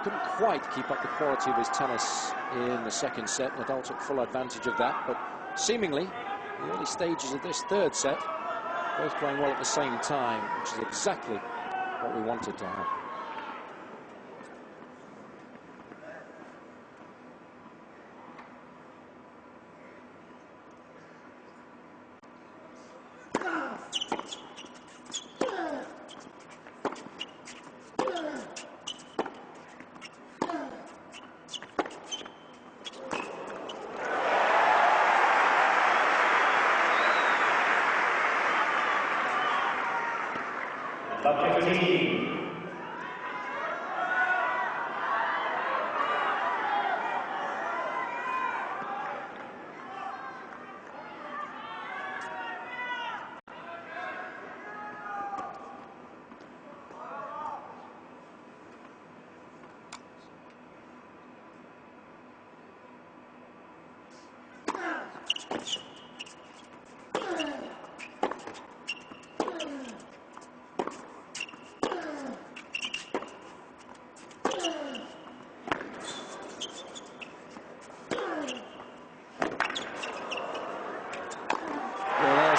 couldn't quite keep up the quality of his tennis in the second set. Nadal took full advantage of that, but seemingly the early stages of this third set, both playing well at the same time, which is exactly what we wanted to have.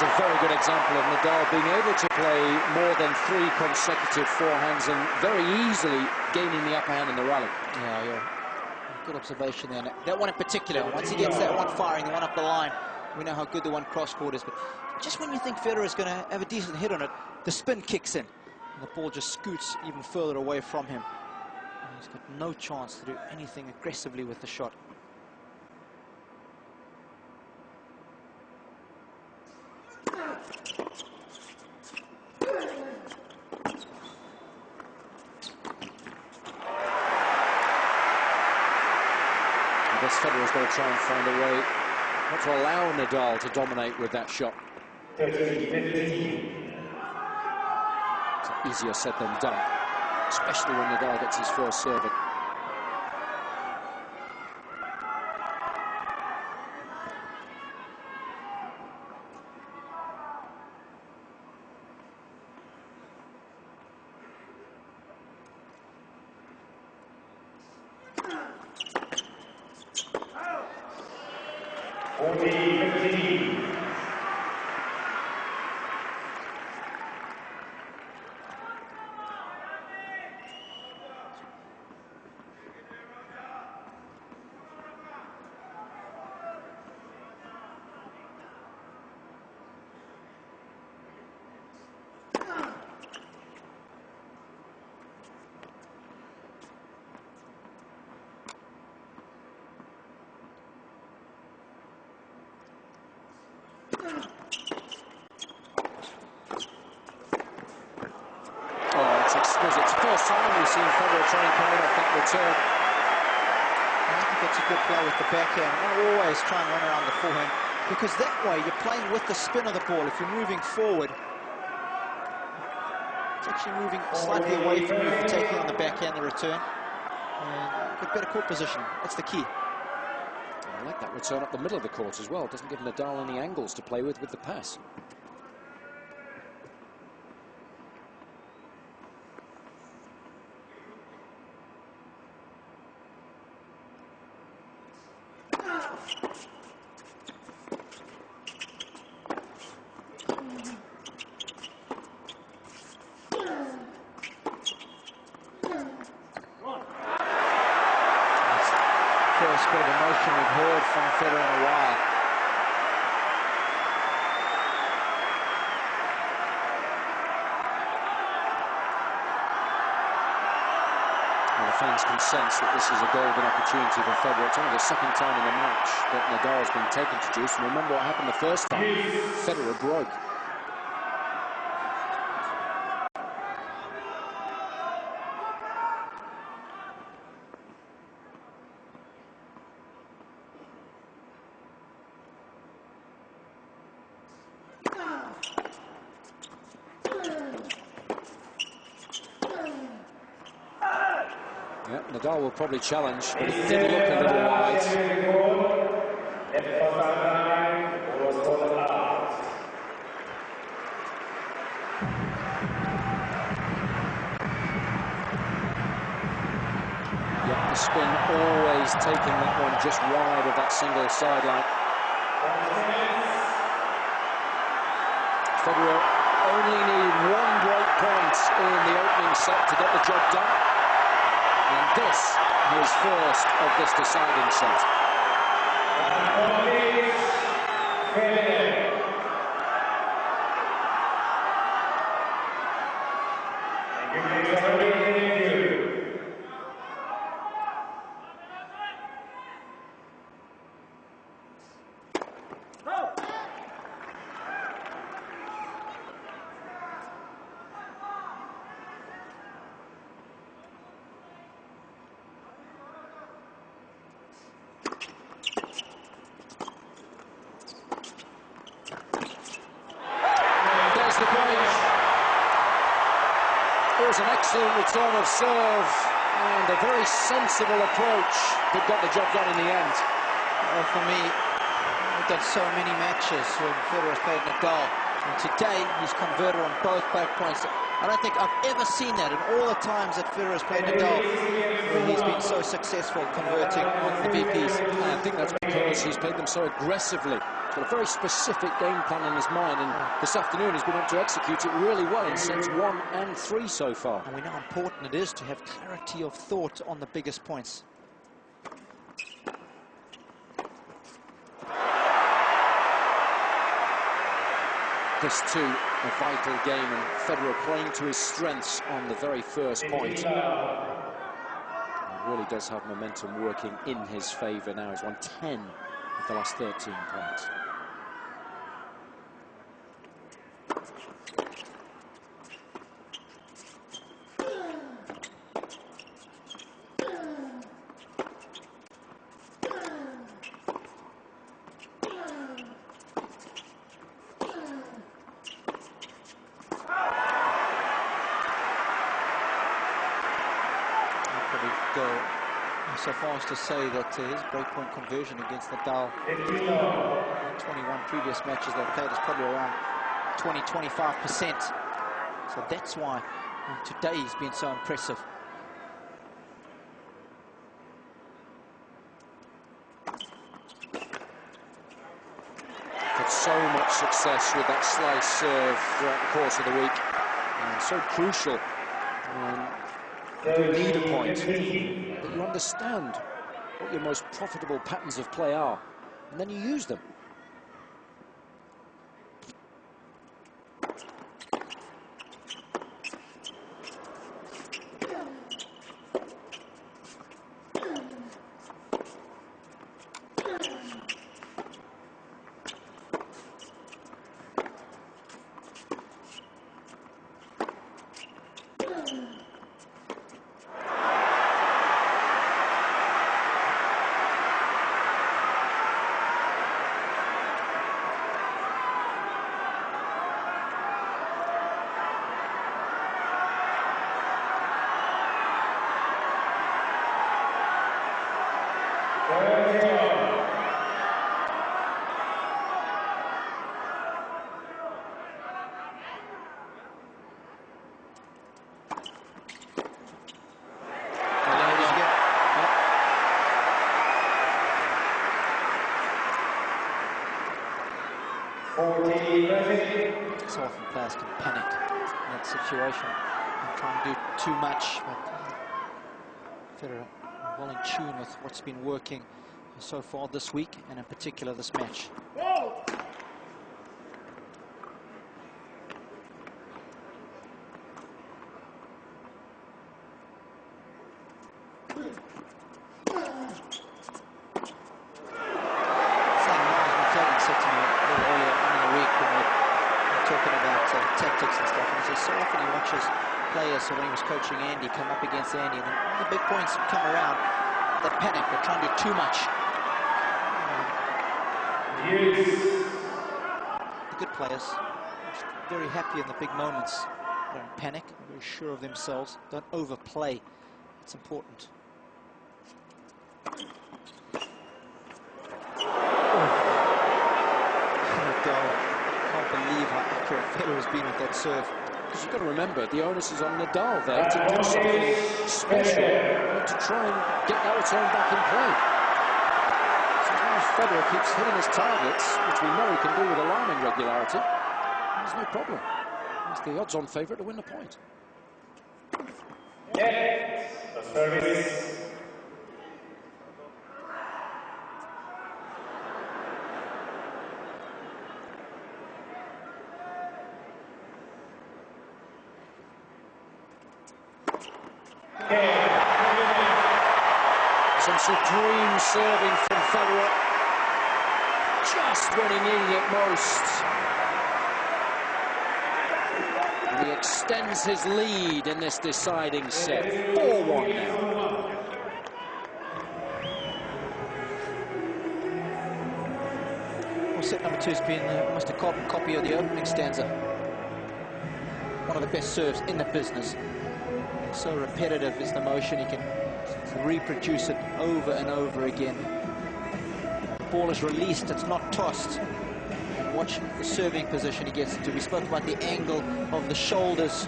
A very good example of Nadal being able to play more than 3 consecutive forehands and very easily gaining the upper hand in the rally. Yeah. Good observation there. That one in particular, once he gets that one firing, the one up the line, we know how good the one cross-court is. But just when you think Federer is going to have a decent hit on it, the spin kicks in. And the ball just scoots even further away from him. And he's got no chance to do anything aggressively with the shot. I guess Federer's going to try and find a way not to allow Nadal to dominate with that shot. It's easier said than done, especially when Nadal gets his first serve. It's the first time we've seen Federer try and carry off that return. I think that's a good play with the backhand. Not always try and run around the forehand, because that way you're playing with the spin of the ball. If you're moving forward, it's actually moving slightly away from you for taking on the backhand, the return. And get better court position. That's the key. I like that return up the middle of the court as well. It doesn't give Nadal any angles to play with the pass. First bit of emotion we've heard from Federer in a while. Well, the fans can sense that this is a golden opportunity for Federer. It's only the second time in the match that Nadal's been taken to juice. And remember what happened the first time? Federer broke. Yeah, Nadal will probably challenge, but he did look a little wide. The spin always taking that one just wide of that single sideline. Federer only needed one break point in the opening set to get the job done. And this, his first of this deciding set. The break. It was an excellent return of serve and a very sensible approach that got the job done in the end. Well, for me, I've done so many matches when Federer has played Nadal, and today he's converted on both break points. I don't think I've ever seen that in all the times that Federer has played Nadal, where he's been so successful converting on the BPs. And I think that's because he's played them so aggressively. He's got a very specific game plan in his mind, and this afternoon he's been able to execute it really well in sets 1 and 3 so far. And we know how important it is to have clarity of thought on the biggest points. This too, a vital game, and Federer playing to his strengths on the very first point. He really does have momentum working in his favour now. He's won 10 of the last 13 points. Go so far as to say that his breakpoint conversion against Nadal in 21 previous matches they've played is probably around 20–25%. So that's why today he's been so impressive. Had so much success with that slice serve throughout the course of the week, and so crucial. You need a point, but you understand what your most profitable patterns of play are, and then you use them. So often players can panic in that situation and try and do too much, but Federer well in tune with what's been working so far this week, and in particular this match. So often he watches players, so when he was coaching Andy, come up against Andy, and then when the big points come around, they panic, they try and do too much. The good players are very happy in the big moments. They don't panic, they're very sure of themselves, don't overplay. It's important. Can't believe how accurate Federer has been with that serve. Because you've got to remember, the onus is on Nadal there to do something special, to try and get that return back in play. So as long as Federer keeps hitting his targets, which we know he can do with alarming regularity, there's no problem. He's the odds-on favourite to win the point. Yeah, the service. Some supreme serving from Federer, just when he needed it most. And he extends his lead in this deciding set, 4-1 now. Well, set number 2 has been almost a carbon copy of the opening stanza. One of the best serves in the business. So repetitive is the motion, he can reproduce it over and over again. The ball is released, it's not tossed. And watch the serving position he gets into. We spoke about the angle of the shoulders.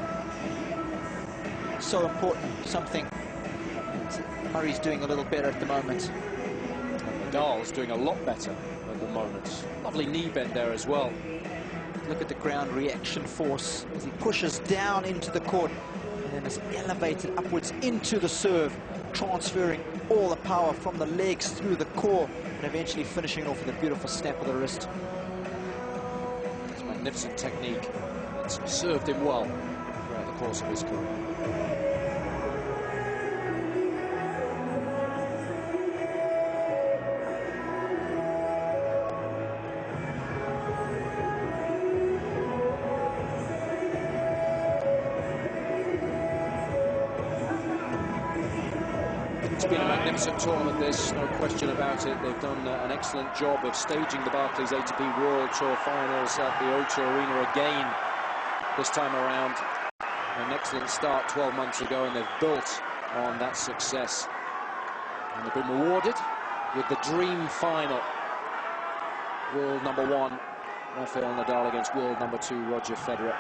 So important, something that Murray's doing a little better at the moment. Nadal's doing a lot better at the moment. Lovely knee bend there as well. Look at the ground reaction force as he pushes down into the court and then is elevated upwards into the serve, transferring all the power from the legs through the core and eventually finishing off with a beautiful snap of the wrist. It's magnificent technique. It's served him well throughout the course of his career. It's been a magnificent tournament, this, no question about it. They've done an excellent job of staging the Barclays ATP World Tour Finals at the O2 Arena again this time around. An excellent start 12 months ago, and they've built on that success. And they've been rewarded with the dream final. World number 1, R.Nadal against world number 2, Roger Federer.